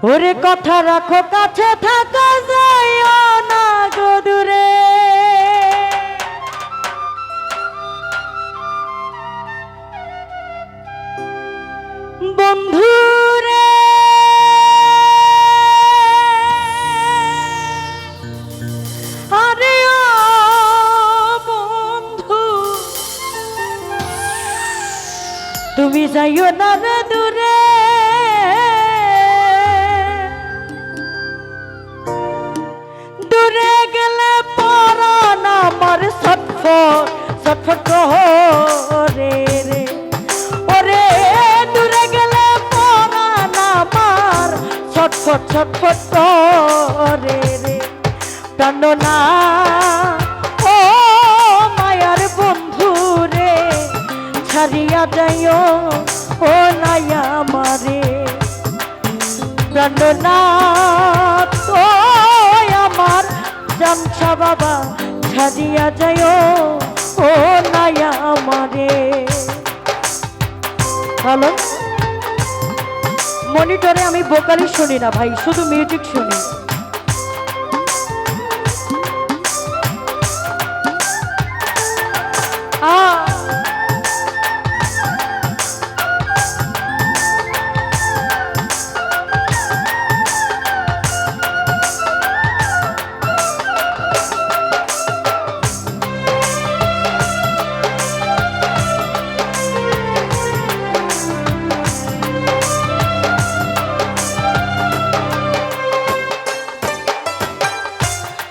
ওরে কথা রাখো কাছে থাকা যায় না গো দূরে বন্ধু রে আরে ও বন্ধু তুমি যাইও না রে দূরে দূরে গেলে পরাণ আমার ছটফট ছটফট করে রে ওরে দূরে গেলে পরাণ আমার ছটফট ছটফট করে রে প্রাণনা ও মায়ার বন্ধু রে ছাড়িয়া যাইও ও নাইয়া আমারে প্রাণনা ও আমার জামছা বাবা ছাড়িয়া যাইও ও নাইয়া আমারে হ্যালো মনিটরে আমি ভোকালি শুনি না ভাই শুধু মিউজিক শুনি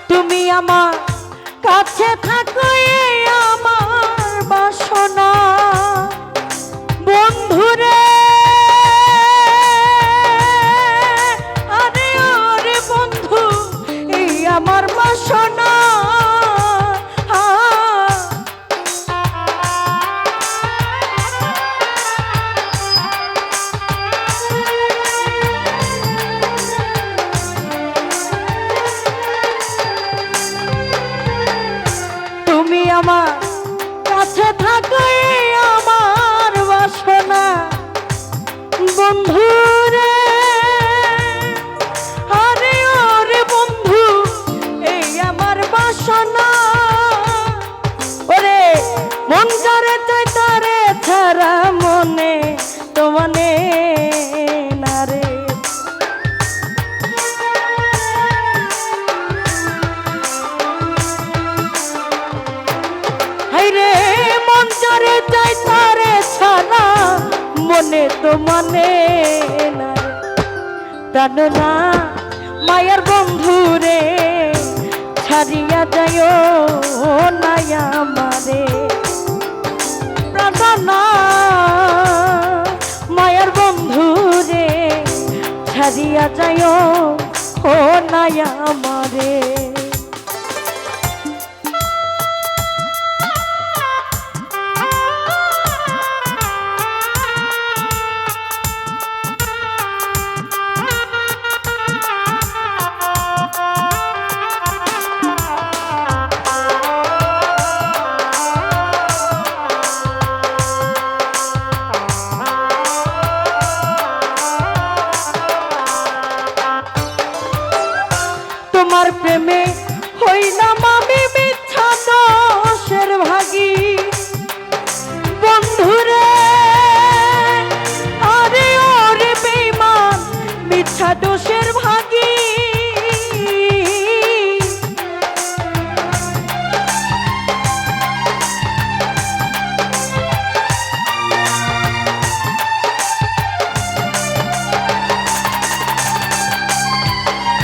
তুমি আমার কাছে থাকো আমার বাসনা বন্ধুরে আরে ওরে বন্ধু এই আমার বাসনা তুমি আমার কাছে থাকো আমার বাসনা বন্ধু রে আরে ওরে বন্ধু এই আমার বাসনা ওরে মন করে তুই তারে ছাড়া মনে তো মানে না রে রে মন জরে যাই তারে ছাড়া মনে তো মানে না প্রাণনা মায়ার বন্ধু রে ছাড়িয়া যাইও নাইয়া আমারে প্রাণনা মায়ার বন্ধু রে ছাড়িয়া যাইও ও নাইয়া আমারে তোমার প্রেমে হইলাম আমি মিথ্যা দোষের ভাগী বন্ধুরে আরে ওরে বেঈমান মিথ্যা দোষের ভাগী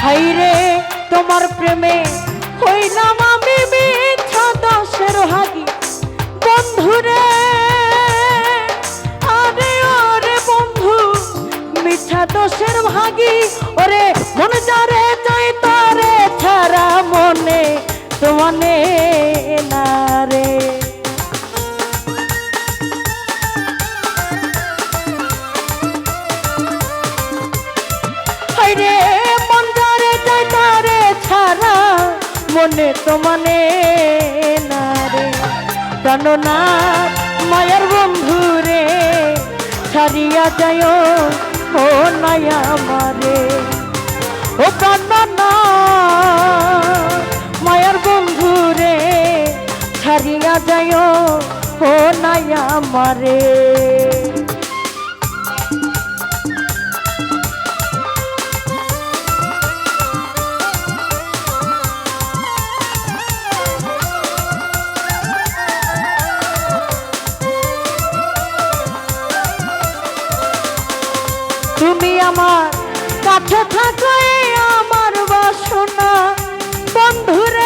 হাইরে তোমার প্রেমে হইলাম আমি মিথ্যা দোষের ভাগী বন্ধুরে আরে ওরে বন্ধু মিথ্যা দোষের ভাগী ওরে মন যারে চাই তারে ছাড়া মনে তো মানে না রে হাইরে মন যারে চাই তারে ছাড়া মনে তো মানে না রে প্রাণনা মায়ার বন্ধু রে ছাড়িয়া যাইও ও নাইয়া আমারে ও প্রাণনা মায়ার বন্ধু রে ছাড়িয়া যায় ও নাই আমারে তুমি আমার কাছে থাকলে আমার বাসনা বন্ধুর